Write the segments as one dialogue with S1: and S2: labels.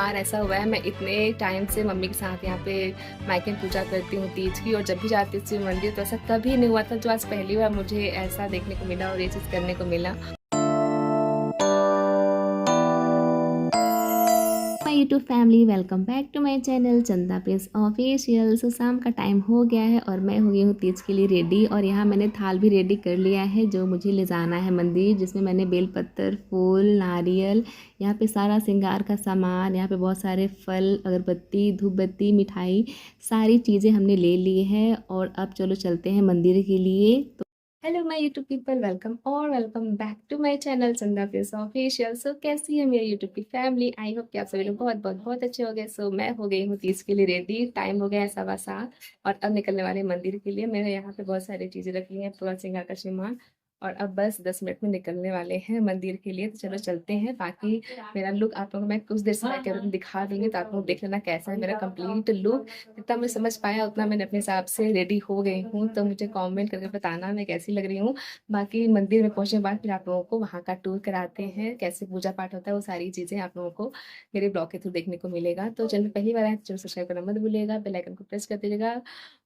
S1: बार ऐसा हुआ है, मैं इतने टाइम से मम्मी के साथ यहाँ पे मायके में पूजा करती हूँ तीज की, और जब भी जाती थी मंदिर तो ऐसा कभी नहीं हुआ था जो आज पहली बार मुझे ऐसा देखने को मिला और ये चीज़ करने को मिला।
S2: My YouTube family, welcome back to my channel Chanda Prince official. So शाम का टाइम हो गया है और मैं हो गई हूँ तीज के लिए रेडी, और यहाँ मैंने थाल भी रेडी कर लिया है जो मुझे ले जाना है मंदिर, जिसमें मैंने बेलपत्र, फूल, नारियल, यहाँ पे सारा श्रृंगार का सामान, यहाँ पे बहुत सारे फल, अगरबत्ती, धूप बत्ती, मिठाई, सारी चीज़ें हमने ले ली है। और अब चलो चलते हैं मंदिर के लिए।
S1: Hello my YouTube people, welcome और welcome back to my channel Chanda Prince official. So कैसी है मेरी यूट्यूब की फैमिली? आई होप कि आप सभी लोग बहुत बहुत बहुत अच्छे हो गए। सो मैं हो गई हूँ तीज के लिए रेडी, टाइम हो गया है 7:15 और अब निकलने वाले मंदिर के लिए। मैंने यहाँ पे बहुत सारी चीज़ें रखी हैं, पूरा श्रृंगार का सामान, और अब बस 10 मिनट में निकलने वाले हैं मंदिर के लिए। तो चलो चलते हैं। बाकी मेरा लुक आप लोगों को मैं कुछ देर से बैठ दिखा दूंगी, तो आप लोग देख लेना कैसा है मेरा कंप्लीट लुक। जितना मैं समझ पाया उतना मैंने अपने हिसाब से रेडी हो गई हूँ, तो मुझे कमेंट करके बताना मैं कैसी लग रही हूँ। बाकी मंदिर में पहुंचने के बाद फिर आप लोगों को वहाँ का टूर कराते हैं, कैसे पूजा पाठ होता है, वो सारी चीज़ें आप लोगों को मेरे ब्लॉग के थ्रू देखने को मिलेगा। तो चैनल पहली बार आए तो चैनल सब्सक्राइब करना मत भूलिएगा, बेल आइकन को प्रेस कर दीजिएगा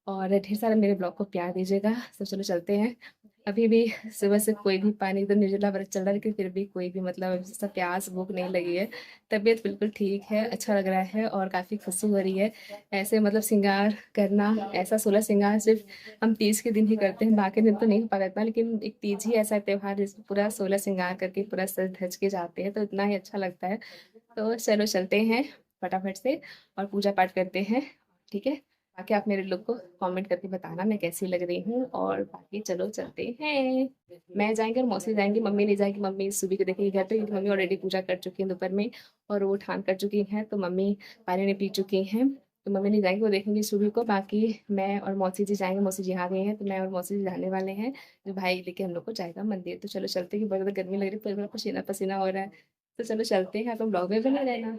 S1: और ढेर सारा मेरे ब्लॉग को प्यार दीजिएगा। तो चलो चलते हैं। अभी भी सुबह से कोई भी पानी एकदम निर्जला बरस चल रहा है, लेकिन फिर भी कोई भी मतलब जैसा प्यास भूख नहीं लगी है। तबीयत बिल्कुल ठीक है, अच्छा लग रहा है और काफ़ी खुशी हो रही है। ऐसे मतलब श्रृंगार करना, ऐसा 16 श्रृंगार सिर्फ हम तीज के दिन ही करते हैं, बाकी दिन तो नहीं हो पाता इतना, लेकिन एक तीज ही ऐसा त्योहार जिसमें पूरा 16 श्रृंगार करके पूरा सज धज के जाते हैं, तो इतना ही अच्छा लगता है। तो चलो चलते हैं फटाफट से और पूजा पाठ करते हैं, ठीक है। बाकी आप मेरे लोग को कमेंट करके बताना मैं कैसी लग रही हूँ, और बाकी चलो चलते हैं। मैं जाएंगे और मौसी जाएंगी, मम्मी नहीं जाएगी। मम्मी सुबह को देखेगी घर पे, क्योंकि मम्मी ऑलरेडी पूजा कर चुकी हैं दोपहर में और वो ठान कर चुकी हैं, तो मम्मी पानी नहीं पी चुकी हैं, तो मम्मी नहीं जाएंगी, वो देखेंगी सुबह को। बाकी मैं और मौसी जी जाएंगे, मौसी जी आ गई हैं, तो मैं और मौसी जी जाने वाले हैं, जो भाई लेके हम लोग को जाएगा मंदिर। तो चलो चलते हैं, कि बहुत ज़्यादा गर्मी लग रही है, पूरा पसीना पसीना हो रहा है। तो चलो चलते हैं, आप लोग ब्लॉग में बने रहना।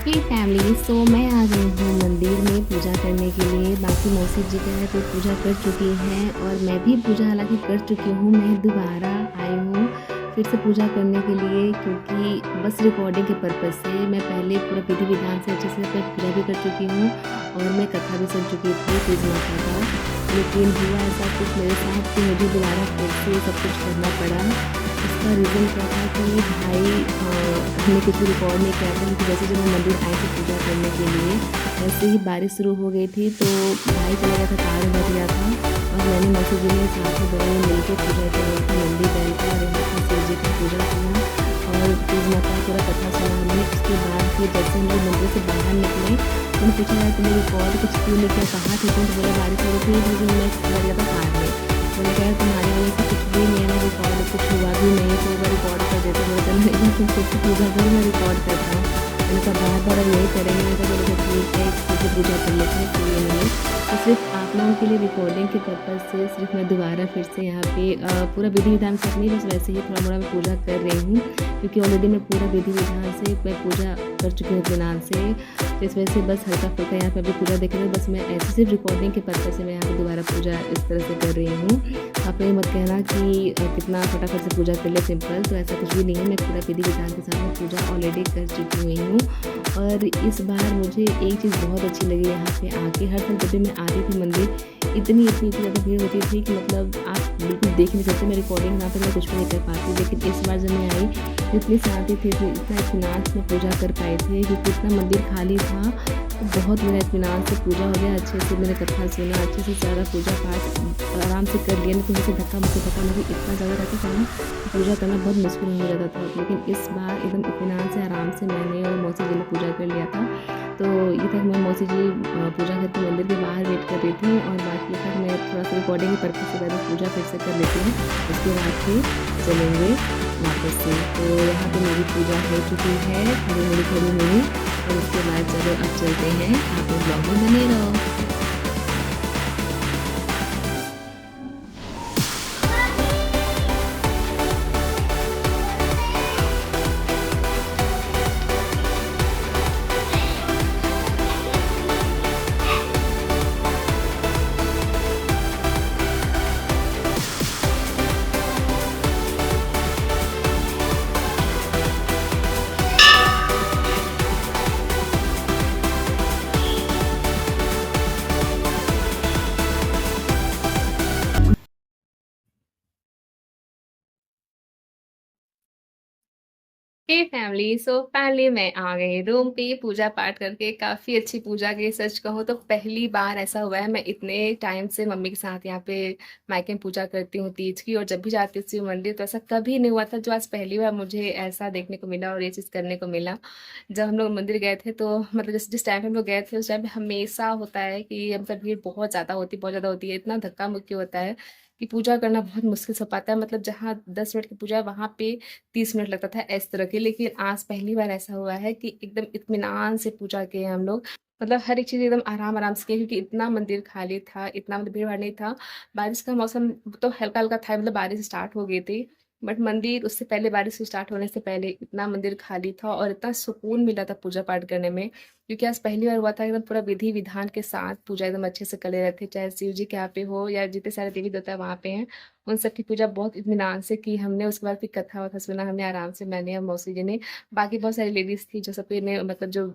S2: हे फैमिली, सो मैं आ गई हूँ मंदिर में पूजा करने के लिए। बाकी मौसी जी का है तो पूजा कर चुकी हैं और मैं भी पूजा हालांकि कर चुकी हूँ। मैं दोबारा आई हूँ फिर से पूजा करने के लिए, क्योंकि बस रिकॉर्डिंग के पर्पज़ से। मैं पहले पूरा विधि विधान से अच्छे से मैं पूजा भी कर चुकी हूँ और मैं कथा भी सुन चुकी थी तीज माता का, लेकिन हुआ ऐसा कुछ मेरे साथ कि मुझे दोबारा फिर से सब कुछ करना पड़ा। इसका रीज़न क्या था कि भाई हमने कुछ भी रिकॉर्ड नहीं किया था, क्योंकि जैसे जब मैं मंदिर आई थी पूजा करने के लिए, वैसे ही बारिश शुरू हो गई थी, तो भाई चला गया था, कार में बैठ गया था और मैंने मौसी जी ने साथ में दोनों मिल के पूजा किया था। मंदिर गए थे और यहाँ पर शिव जी की पूजा किया और तीज माता का पूरा कथा सुना हमने। उसके बाद फिर जैसे हम लोग मंदिर से बाहर निकले तो मैं पूछा यार तुमने रिकॉर्ड कुछ क्यों नहीं किया, कहाँ थे तुम? बोला बारिश हो रही थी, लेकिन मैं चला गया था कार में। मैंने कहा तुम्हारे वजह से कुछ भी नहीं है ना, रिकॉर्ड कुछ हुआ भी नहीं, तो मैं रिकॉर्ड कर देते। बोले चलो नहीं, तुम खुद की पूजा करो, मैं रिकॉर्ड करता हूँ। मैंने कहा बार बार अब यही करेंगे, मैंने कहा चलो ठीक है, खुद की पूजा कर लेते हैं, कोई नहीं। तो सिर्फ आप लोगों के लिए रिकॉर्डिंग के पर्पज़ से सिर्फ मैं दोबारा फिर से यहाँ पे पूरा विधि विधान से नहीं, बस वैसे ही थोड़ा मोड़ा मैं पूजा कर रही हूँ, क्योंकि ऑलरेडी मैं पूरा विधि विधान से मैं पूजा कर चुकी हूँ इत्मीनान से। तो इस वजह से बस हल्का फुल्का यहाँ पे अभी पूजा देख रहे हैं, बस मैं ऐसे सिर्फ रिकॉर्डिंग के पर्पज़ से मैं यहाँ पे दोबारा पूजा इस तरह से कर रही हूँ। आप ये मत कहना कि कितना फटाफट से पूजा कर ले सिंपल, तो ऐसा कुछ भी नहीं है। मैं पूरा विधि विधान के साथ में पूजा ऑलरेडी कर चुकी हुई हूँ। और इस बार मुझे एक चीज़ बहुत अच्छी लगी यहाँ पे आके। हर साल जब भी मैं आती थी मंदिर, इतनी ज़्यादा भीड़ होती थी कि मतलब आप बिल्कुल देख नहीं सकते। मैं रिकॉर्डिंग यहाँ पे मैं कुछ भी नहीं कर पाती, लेकिन इस बार जब मैं आई इतनी शांति थी, इतना इत्मीनान से मैं पूजा कर पाई आए थे, क्योंकि इतना मंदिर खाली था। तो बहुत मेरा इत्मीनान से पूजा हो गया, अच्छे से मैंने कथा सुना, अच्छे से सारा पूजा पाठ आराम से कर लिया। लेकिन जैसे धक्का मुक्की इतना ज़्यादा रहता था ना, पूजा करना बहुत मुश्किल हो जाता था। लेकिन इस बार एकदम इत्मीनान से आराम से मैंने और मौसी जी ने पूजा कर लिया था। तो ये तक मैं मौसी जी पूजा करके मंदिर के बाहर वेट कर रही थी, और बाकी तक मैं थोड़ा सा रिकॉर्डिंग के पर्पज से पहले पूजा फिर से कर लेती हूँ, उसके बाद फिर चलेंगे वापस से। तो यहाँ पे मेरी पूजा हो चुकी है, थोड़ी थोड़ी मेरी, और उसके बाद चलो अब चलते हैं, आप लोग ब्लॉग में बने रहो।
S1: हे फैमिली, सो फाइनली मैं आ गई रूम पे पूजा पाठ करके। काफ़ी अच्छी पूजा की, सच कहूँ तो पहली बार ऐसा हुआ है। मैं इतने टाइम से मम्मी के साथ यहाँ पे मायके में पूजा करती हूँ तीज की, और जब भी जाती हूँ मंदिर तो ऐसा कभी नहीं हुआ था जो आज पहली बार मुझे ऐसा देखने को मिला और ये चीज़ करने को मिला। जब हम लोग मंदिर गए थे तो मतलब जिस टाइम पे हम लोग गए थे उस टाइम पे हमेशा होता है कि मतलब भीड़ बहुत ज़्यादा होती है, बहुत ज़्यादा होती है, इतना धक्का मुक्की होता है कि पूजा करना बहुत मुश्किल से हो पाता है। मतलब जहाँ 10 मिनट की पूजा है वहाँ पे 30 मिनट लगता था इस तरह की। लेकिन आज पहली बार ऐसा हुआ है कि एकदम इत्मीनान से पूजा किए हम लोग। मतलब हर एक चीज़ एकदम आराम आराम से की, क्योंकि इतना मंदिर खाली था, इतना मतलब भीड़ भाड़ नहीं था। बारिश का मौसम तो हल्का हल्का था, मतलब बारिश स्टार्ट हो गई थी, बट मंदिर उससे पहले, बारिश स्टार्ट होने से पहले इतना मंदिर खाली था और इतना सुकून मिला था पूजा पाठ करने में। क्योंकि आज पहली बार हुआ था, एकदम पूरा विधि विधान के साथ पूजा एकदम अच्छे से कर ले रहे थे, चाहे शिव जी के यहाँ पे हो या जितने सारे देवी देवता वहाँ पे हैं, उन सब की पूजा बहुत इत्मीनान से की हमने। उसके बाद फिर कथा वथा सुना हमने आराम से, मैंने और मौसी जी ने। बाकी बहुत सारी लेडीज थी जो सबके ने मतलब जो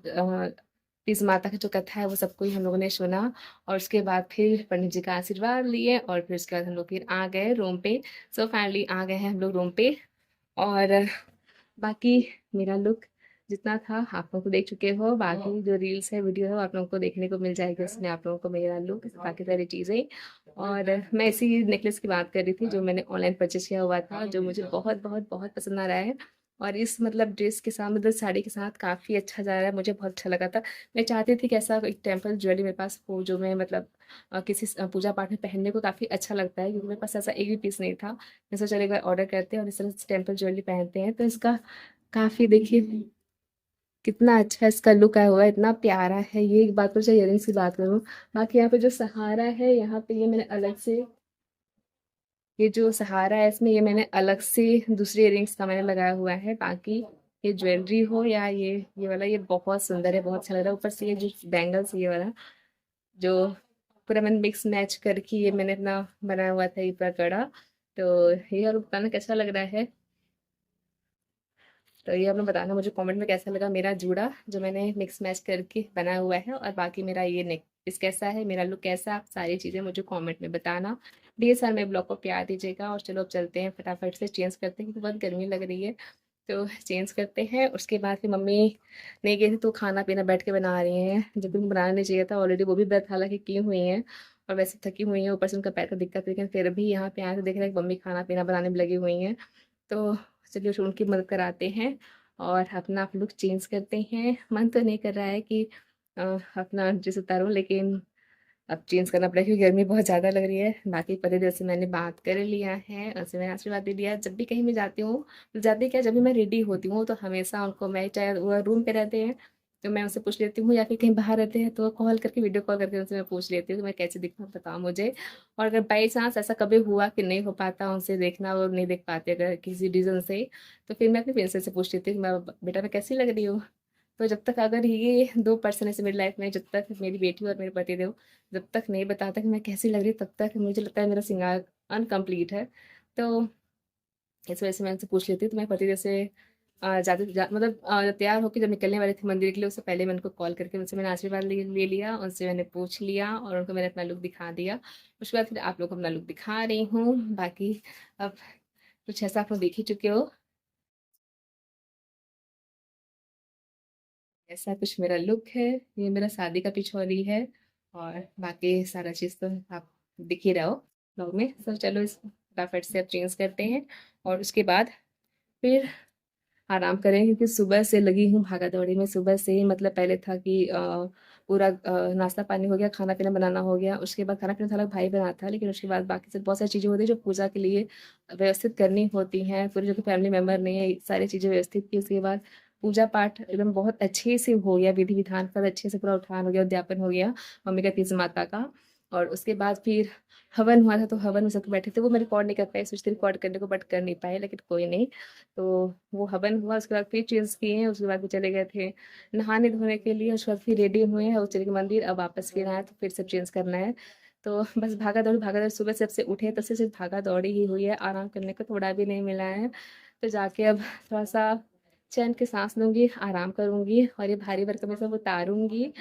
S1: तीज माता की जो कथा है वो सबको ही हम लोगों ने सुना। और उसके बाद फिर पंडित जी का आशीर्वाद लिए, और फिर उसके बाद हम लोग फिर आ गए रूम पे। सो फाइनली आ गए हैं हम लोग रूम पे। और बाकी मेरा लुक जितना था आप लोग को देख चुके हो, बाकी जो रील्स है वीडियो है वो आप लोगों को देखने को मिल जाएगी, उसमें आप लोगों को मेरा लुक बाकी सारी चीज़ें। और मैं इसी नेकलेस की बात कर रही थी जो मैंने ऑनलाइन परचेज किया हुआ था, जो मुझे बहुत बहुत बहुत पसंद आ रहा है। और इस मतलब ड्रेस के साथ, मतलब साड़ी के साथ काफ़ी अच्छा जा रहा है, मुझे बहुत अच्छा लगा था। मैं चाहती थी कि ऐसा एक टेम्पल ज्वेलरी मेरे पास हो जो मैं मतलब किसी पूजा पाठ में पहनने को काफ़ी अच्छा लगता है, क्योंकि मेरे पास ऐसा एक भी पीस नहीं था। मैं सोचा एक बार ऑर्डर करते हैं और इस तरह से टेम्पल ज्वेलरी पहनते हैं, तो इसका काफ़ी देखिए कितना अच्छा इसका लुक आया हुआ है, इतना प्यारा है ये। एक बात तो चाहिए इयरिंग्स की बात करूँ, बाकी यहाँ पे जो सहारा है यहाँ पे ये मैंने अलग से, ये जो सहारा है इसमें ये मैंने अलग से दूसरी इयरिंग्स का मैंने लगाया हुआ है। बाकी ये ज्वेलरी हो या ये वाला, ये बहुत सुंदर है, बहुत अच्छा लग रहा है। ऊपर से ये जो बैंगल्स ये वाला जो पूरा मैंने मिक्स मैच करके ये मैंने अपना बनाया हुआ था ये पूरा कड़ा। तो ये और बताना कैसा लग रहा है, तो ये आपने बताना मुझे कमेंट में कैसा लगा मेरा जूड़ा जो मैंने मिक्स मैच करके बनाया हुआ है। और बाकी मेरा ये नेक पीस कैसा है, मेरा लुक कैसा है, आप सारी चीज़ें मुझे कमेंट में बताना। ढेर सारा मेरे ब्लॉग को प्यार दीजिएगा। और चलो अब चलते हैं, फटाफट से चेंज करते हैं क्योंकि बहुत गर्मी लग रही है। तो चेंज करते हैं, उसके बाद फिर मम्मी नहीं गई थी तो खाना पीना बैठ के बना रही हैं, जब भी बनाना नहीं चाहिए था, ऑलरेडी वो भी व्रत हालांकि की हुई हैं और वैसे थकी हुई हैं, ऊपर से उनका पैर का दिक्कत है, लेकिन फिर भी यहाँ पे आए तो देख रहे हैं कि मम्मी खाना पीना बनाने में लगी हुई हैं। तो चलिए उनकी मदद कराते हैं और अपना आप लुक चेंज करते हैं। मन तो नहीं कर रहा है कि अपना ड्रेस उतारूँ, लेकिन अब चेंज करना पड़ेगा क्योंकि गर्मी बहुत ज़्यादा लग रही है। बाकी पति से मैंने बात कर लिया है, उनसे मैंने आशीर्वाद दे दिया। जब भी कहीं मैं जाती हूँ, तो जाती क्या, जब भी मैं रेडी होती हूँ तो हमेशा उनको, मैं चाहे वो रूम पे रहते हैं तो मैं उनसे पूछ लेती हूँ, या फिर कहीं बाहर रहते हैं तो कॉल करके, वीडियो कॉल करके उनसे मैं पूछ लेती हूँ कि मैं कैसे दिखूँ बताओ मुझे। और अगर बाई चांस ऐसा कभी हुआ कि नहीं हो पाता उनसे देखना, वो नहीं देख पाते अगर किसी रीज़न से, तो फिर मैं अपने प्रिंसेस से पूछ लेती हूँ कि मैं बेटा मैं कैसी लग रही हूँ। तो जब तक अगर ये 2 पर्सन ऐसे मेरी लाइफ में, जब तक मेरी बेटी और मेरे पतिदेव जब तक नहीं बताता कि मैं कैसी लग रही हूँ, तब तक मुझे लगता है मेरा श्रृंगार अनकम्प्लीट है। तो इस वजह से मैं उनसे पूछ लेती हूँ। तो मैं पतिदेव से मतलब तैयार होकर जब निकलने वाले थे मंदिर के लिए, उससे पहले मैं उनको कॉल करके उनसे मैंने आशीर्वाद ले लिया, उनसे मैंने पूछ लिया और उनको मैंने अपना लुक दिखा दिया। उसके बाद फिर आप लोग को अपना लुक दिखा रही हूँ। बाकी अब कुछ ऐसा आप लोग देख ही चुके हो। ऐसा कुछ मेरा लुक है। ये मेरा शादी का पिछौरी है और बाकी सारा चीज़ तो आप दिख ही रहा हो ब्लॉग में। तो चलो इस फटाफट से अब चेंज करते हैं और उसके बाद फिर आराम करें, क्योंकि सुबह से लगी हूँ भागा दौड़ी में। सुबह से ही मतलब पहले था कि पूरा नाश्ता पानी हो गया, खाना पीना बनाना हो गया, उसके बाद खाना पीना था भाई बना था, लेकिन उसके बाद बाकी से बहुत सारी चीज़ें होती हैं जो पूजा के लिए व्यवस्थित करनी होती हैं। पूरे जो फैमिली मेम्बर ने ये सारी चीज़ें व्यवस्थित की। उसके बाद पूजा पाठ एकदम बहुत अच्छे से हो गया, विधि विधान का अच्छे से पूरा उठान हो गया, उद्यापन हो गया मम्मी का तीज माता का। और उसके बाद फिर हवन हुआ था, तो हवन में सब बैठे थे। वो मैं रिकॉर्ड नहीं कर पाई, सोचते रिकॉर्ड करने को बट कर नहीं पाए, लेकिन कोई नहीं। तो वो हवन हुआ, उसके बाद फिर चेंज किए हैं, उसके बाद भी चले गए थे नहाने धोने के लिए। उसके बाद फिर रेडी हुए हैं और चले गए मंदिर। अब वापस फिर आए तो फिर सब चेंज करना है। तो बस भागा दौड़ सुबह से, जब से उठे तब से सिर्फ भागा दौड़ी ही हुई है, आराम करने को थोड़ा भी नहीं मिला है। तो जाके अब थोड़ा सा चैन की सांस लूँगी, आराम करूँगी और ये भारी भरकम में सब उतारूँगी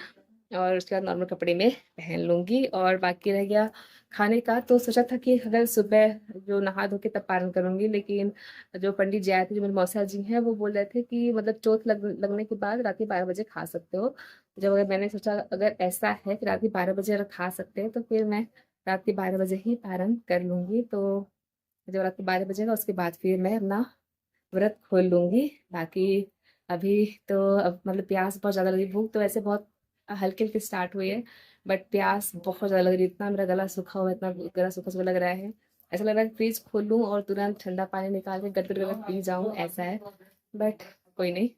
S1: और उसके बाद नॉर्मल कपड़े में पहन लूँगी। और बाकी रह गया खाने का, तो सोचा था कि अगर सुबह जो नहा धो के तब पारण करूँगी, लेकिन जो पंडित जी आए थे, जो मेरे मौसा जी हैं, वो बोल रहे थे कि मतलब चोट लगने के बाद रात के 12 बजे खा सकते हो। जब अगर मैंने सोचा अगर ऐसा है कि रात के 12 बजे अगर खा सकते हैं, तो फिर मैं रात के 12 बजे ही पारण कर लूँगी। तो जब रात के 12 बजेगा उसके बाद फिर मैं अपना व्रत खोल लूँगी। बाकी अभी तो अब मतलब प्यास बहुत ज़्यादा लगी, भूख तो वैसे बहुत हल्के-हल्के स्टार्ट हुई है, बट प्यास बहुत ज़्यादा लग रही है। इतना मेरा गला सूखा हुआ है, इतना गला सूखा-सूखा लग रहा है। ऐसा लग रहा है फ्रिज खोलूँ और तुरंत ठंडा पानी निकाल के गट-गट पी जाऊँ, ऐसा है। बट कोई नहीं,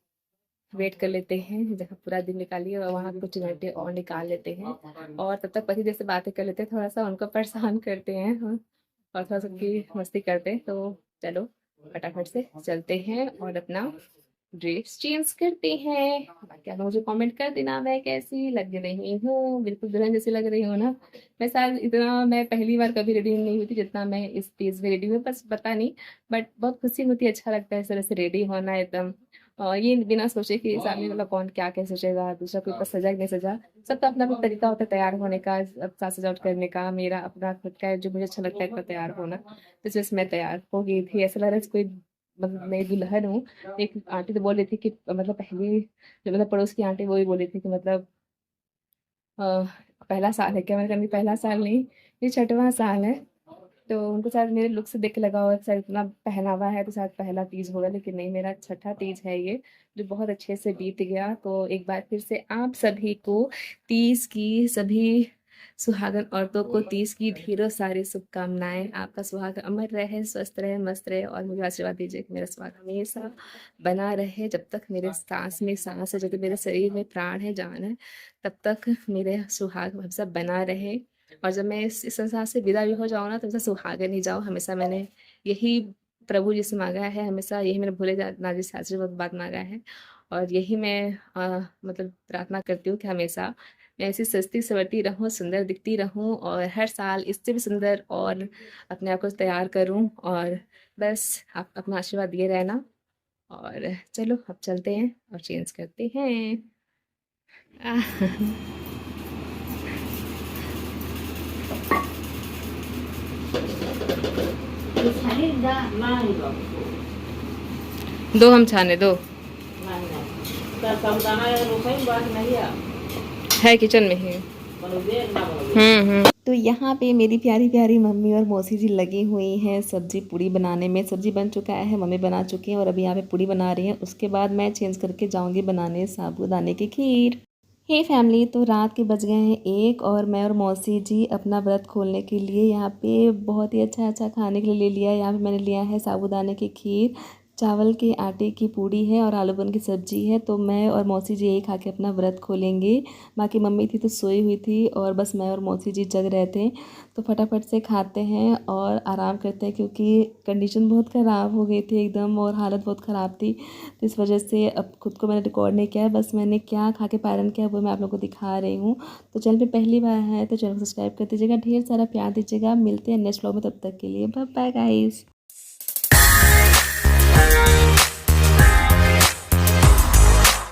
S1: वेट कर लेते हैं, जहाँ पूरा दिन निकालिए और वहाँ कुछ घंटे और निकाल लेते हैं और तब तक पतिदेव से बातें कर लेते हैं, थोड़ा-सा उनको परेशान करते हैं हाँ, और थोड़ा-सा उनकी मस्ती करते हैं। तो चलो फटाफट से चलते हैं और अपना ड्रेस चेंज करते हैं। बाकी आप लोग मुझे कमेंट कर देना मैं कैसी लग रही हूँ। बिल्कुल दुल्हन जैसी लग रही हूँ ना। मैं पहली बार कभी रेडी नहीं हुई थी जितना मैं इस तीज में रेडी हुई, बस पता नहीं, बट बहुत खुशी होती है, अच्छा लगता है इस तरह से रेडी होना एकदम। और ये बिना सोचे कि सामने वाला कौन क्या क्या सोचेगा, दूसरा कोई ऊपर सजा कि नहीं सजा। सबका अपना अपना तरीका होता है तैयार होने का, साज सजावट करने का। मेरा अपना खुद का है जो मुझे अच्छा लगता है इतना तैयार होना, तो इस वजह से मैं तैयार हो गई थी। ऐसा लग रहा है कोई मतलब नई दुल्हन हूँ। एक आंटी तो बोल रही थी कि मतलब पहली जो मतलब पड़ोस की आंटी वो ही बोल रही थी कि मतलब अ, पहला साल है क्या? मैंने कहा नहीं, पहला साल नहीं, ये छठवां साल है। तो उनको शायद मेरे लुक से देख के लगा होगा कि शायद इतना पहनावा है तो शायद पहला तीज होगा, लेकिन नहीं, मेरा छठा तीज है ये, जो बहुत अच्छे से बीत गया। तो एक बार फिर से आप सभी को तीज की, सभी सुहागन औरतों को तीज की ढेरों सारी शुभकामनाएं। आपका सुहाग अमर रहे, स्वस्थ रहे, मस्त रहे और मुझे आशीर्वाद दीजिए कि मेरा सुहाग हमेशा बना रहे। जब तक मेरे सांस में सांस है, जब तक मेरे शरीर में प्राण है, जान है, तब तक मेरे सुहाग हमेशा बना रहे। और जब मैं इस संसार से विदा भी हो जाऊँ ना, तो हमेशा सुहागन ही जाओ। हमेशा मैंने यही प्रभु जी से मांगा है, हमेशा यही मैंने भोले नाथ जी से आशीर्वाद बात मांगा है। और यही मैं मतलब प्रार्थना करती हूँ कि हमेशा मैं ऐसी सजती सवरती रहूँ, सुंदर दिखती रहूँ और हर साल इससे भी सुंदर और अपने आप को तैयार करूँ। और बस आप अपना आशीर्वाद दिए रहना। और चलो अब चलते हैं और चेंज करते हैं। दो हम छाने दो है किचन में ही।
S2: तो यहाँ पे मेरी प्यारी प्यारी मम्मी और मौसी जी लगी हुई हैं सब्जी पूड़ी बनाने में। सब्जी बन चुका है, मम्मी बना चुकी हैं और अभी यहाँ पे पूड़ी बना रही हैं। उसके बाद मैं चेंज करके जाऊँगी बनाने साबूदाने की खीर। हे फैमिली, तो रात के बज गए हैं 1 और मैं और मौसी जी अपना व्रत खोलने के लिए यहाँ पे बहुत ही अच्छा अच्छा खाने के लिए ले लिया है। यहाँ पे मैंने लिया है साबूदाने की खीर, चावल के आटे की पूड़ी है और आलू बन की सब्जी है। तो मैं और मौसी जी यही खा के अपना व्रत खोलेंगे। बाकी मम्मी थी तो सोई हुई थी और बस मैं और मौसी जी जग रहे थे। तो फटाफट से खाते हैं और आराम करते हैं, क्योंकि कंडीशन बहुत ख़राब हो गई थी एकदम और हालत बहुत ख़राब थी। तो इस वजह से अब खुद को मैंने रिकॉर्ड नहीं किया है, बस मैंने क्या खा के पारण किया वो मैं आप लोगों को दिखा रही हूँ। तो चैनल पे पहली बार है तो चैनल को सब्सक्राइब कर दीजिएगा, ढेर सारा प्यार दीजिएगा। मिलते हैं नेक्स्ट व्लॉग में, तब तक के लिए बाय बाय गाइस।